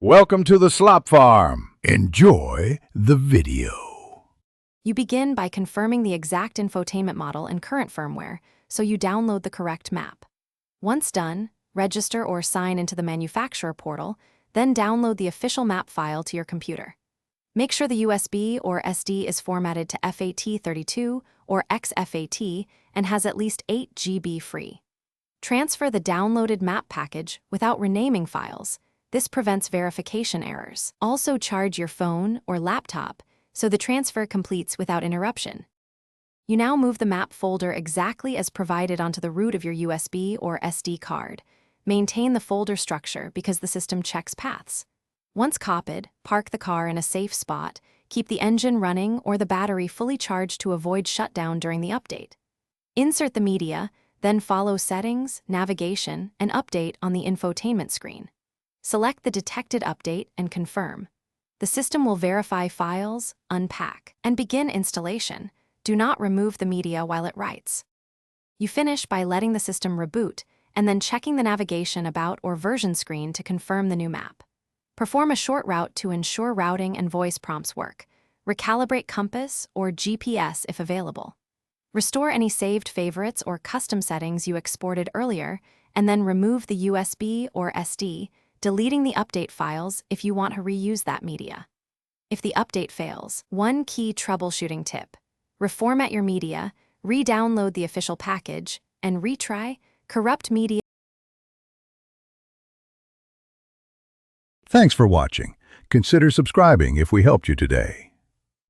Welcome to the Slop Farm. Enjoy the video. You begin by confirming the exact infotainment model and current firmware, so you download the correct map. Once done, register or sign into the manufacturer portal, then download the official map file to your computer. Make sure the USB or SD is formatted to FAT32 or XFAT and has at least 8 GB free. Transfer the downloaded map package without renaming files. This prevents verification errors. Also charge your phone or laptop so the transfer completes without interruption. You now move the map folder exactly as provided onto the root of your USB or SD card. Maintain the folder structure because the system checks paths. Once copied, park the car in a safe spot, keep the engine running or the battery fully charged to avoid shutdown during the update. Insert the media, then follow Settings, Navigation, and Update on the infotainment screen. Select the detected update and confirm. The system will verify files, unpack, and begin installation. Do not remove the media while it writes. You finish by letting the system reboot and then checking the navigation about or version screen to confirm the new map. Perform a short route to ensure routing and voice prompts work. Recalibrate compass or GPS if available. Restore any saved favorites or custom settings you exported earlier, and then remove the USB or SD, deleting the update files if you want to reuse that media. If the update fails, one key troubleshooting tip: reformat your media, re-download the official package, and retry corrupt media. Thanks for watching. Consider subscribing if we helped you today.